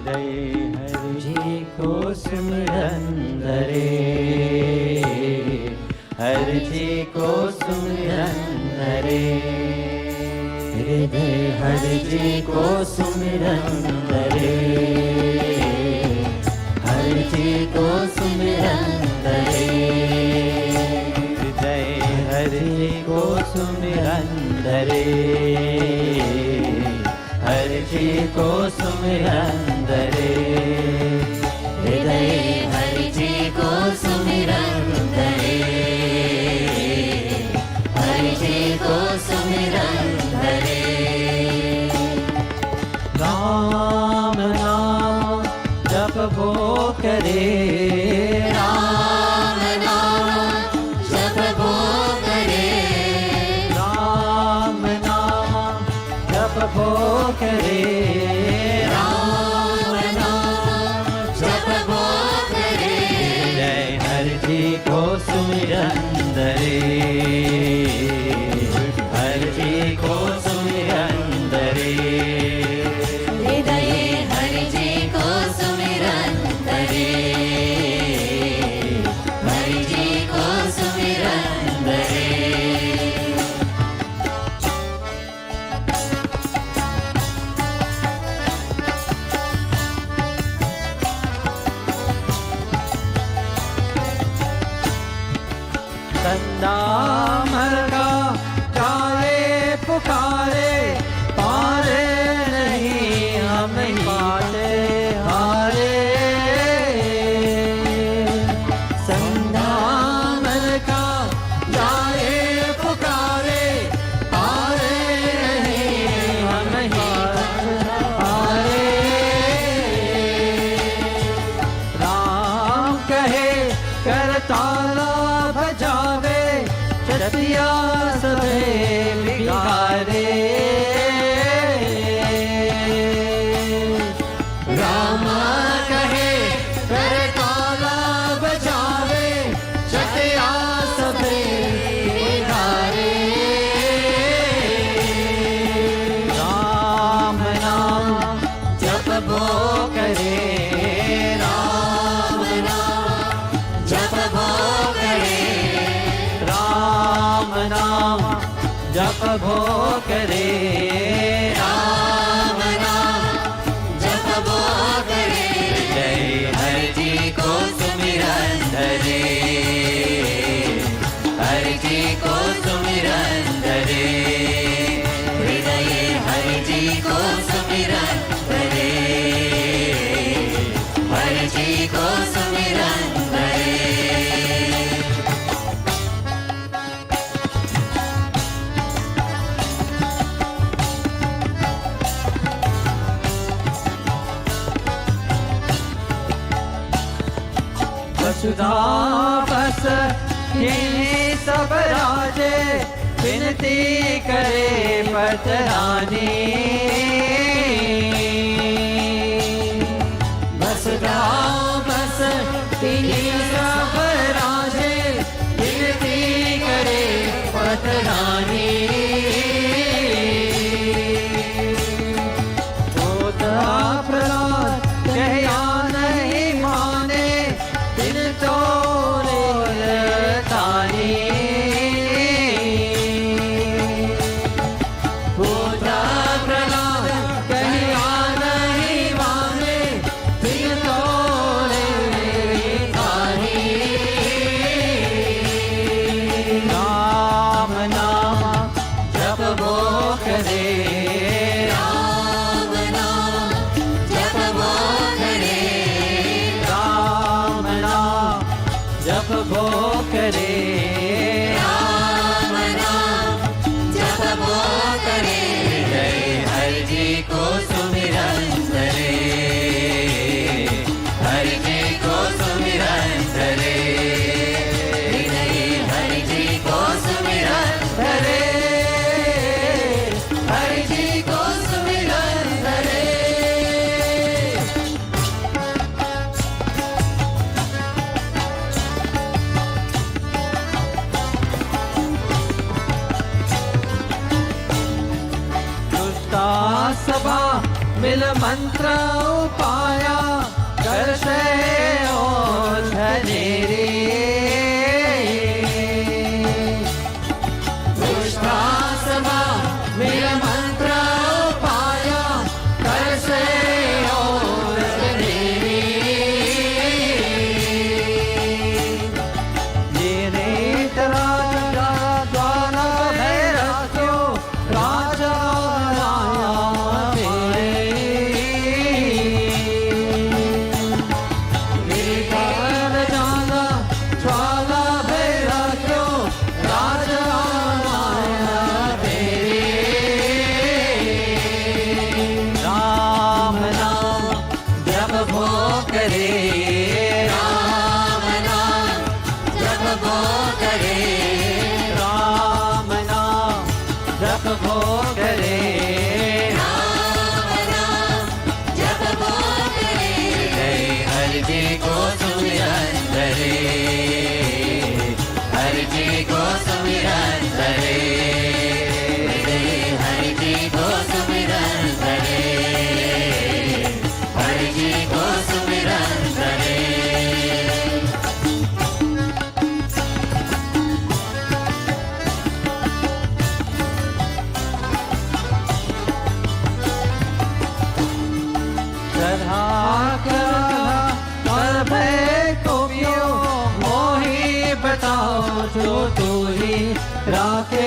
हरि जी को सिमरन धरे, हरि जी को सिमरन धरे, हृदय हरि जी को सिमरन धरे, हरि जी को सिमरन धरे, हृदय हरि जी को सिमरन धरे, हरि जी को सिमरन धरे, हृदय हरि जी को सिमरन धरे, हरि जी को सिमरन धरे। राम नाम जपबो करे, राम नाम जपबो करे, राम नाम जपबो करे, राम नाम जपबो करे, जय हरि जी को सुमिरन धरे, हरि जी को सुमिरन धरे, हृदय हरि जी को सुमिरन धरे, हरि जी को सुमिरन धरे। नाम का जाए पुकारे, पारे नहीं हम पाते हारे, संधाम का जाए पुकारे, पारे नहीं हम हारे, राम कहे करताला बजावे, चतिया सबे बिगारे, राम कहे करताला बजावे, चटिया सबे बिगारे, राम नाम जपबो करे, राम नाम जपबो करे, राम नाम जपबो करे, राम नाम जपबो करे, जय हरि जी को सुमिरन धरे, हरि जी को सुमिरन धरे, हृदय हरि जी को सुमिरन धरे, हरि जी को सुमिरन धरे। वसुधा बस यही सब राजे, विनती करे पतरानी, वसुधा बस तिन्ही सब राजे, विनती करे पतरानी, होता प्रहलाद कहया नहीं माने, दिन तो तानी, होता प्रहलाद कहया नहीं माने, दिन तोड़े तारी, राम नाम जपबो करे, राम नाम जपबो करे, राम नाम जपबो करे, राम नाम जपबो करे, जय हरि जी को सुमिरन धरे, हरि जी को सुमिरन धरे, हृदय हरि जी को सुमिरन धरे, हरि जी को सुमिरन धरे। दुष्टा सभा मिल मंत्र उपाया करसे ओझनेरी दुष्टासमा मिल मंत्र उपाया करसे ओझनेरी जेने राजा द्वारा भैरक्यो राजा जो तू ही राखे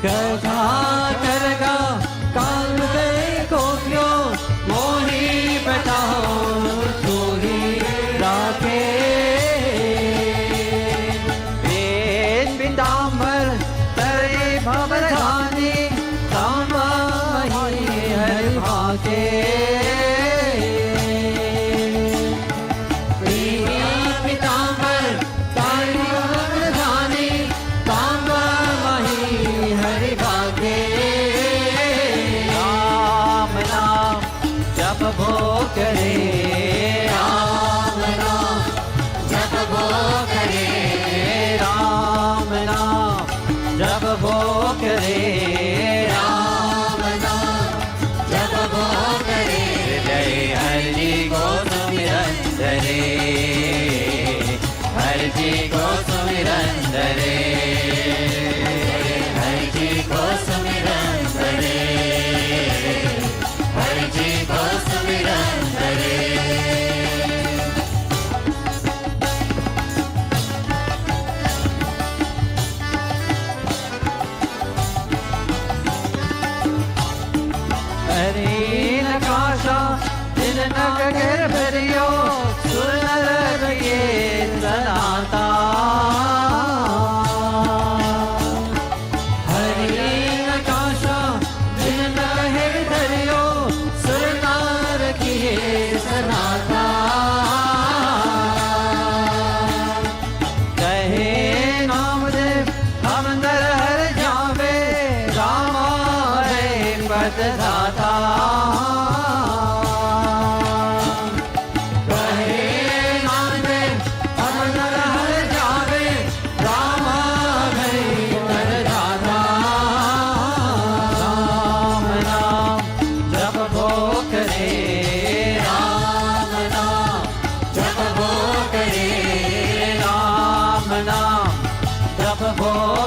कथा करगा काल को क्यों मोही बताओ तू ही राखे वेद पिताम्बर तरे भवधानी कामा मही हरि भाके करे राम नाम जप वो करे राम नाम जप वो करे राम नाम जप वो करे जय हरि को सुमिरन धरे हरि जी को सुमिरन धरे हरि जी को सुमिरन धरे हरि जी को सुमिरन धरे नकाशा दिन नग गिर भरियो सुनर ये सनाता हरि नकाशा दिन नग गिर भरियो सुनर किए सनाता कहे नामदेव हम अंदर हर जावे रामा है पद दाता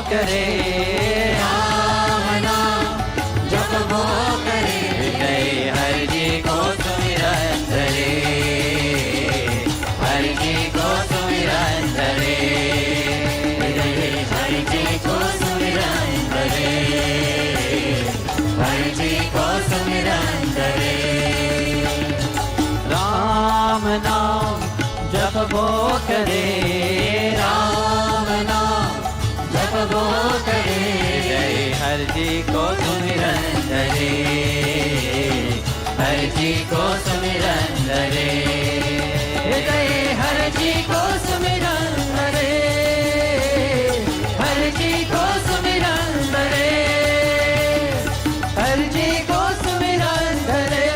करे राम नाम जप वो करे जय हरि जी को सुमिरन धरे हरि जी को सुमिरन धरे हरि जी को सुमिरन करे हरि जी को सुमिरन करे राम नाम जप वो करे राम नाम जप वो करे जय हरि जी को सुमिरन धरे हरि जी को सुमिरन धरे जय हरि जी को सुमिरन करे हरि जी को सुमिरन करे हरि जी को सुमिरन करे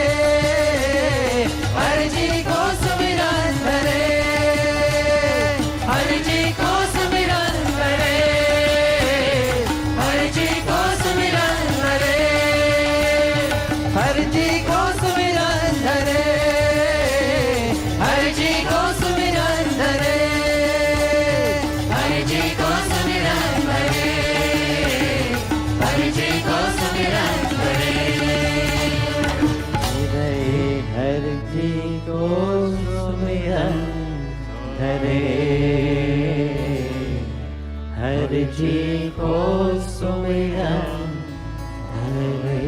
हरि जी को सुमिरन करे हरि जी को सुमिरन करे हरि जी को सुमिरन जी को सुमिरन धरे हर जी को सुमिरन करे हर जी को सुमिरन करे हर जी को सुमिरन धरे हर जी को सुमिरन धरे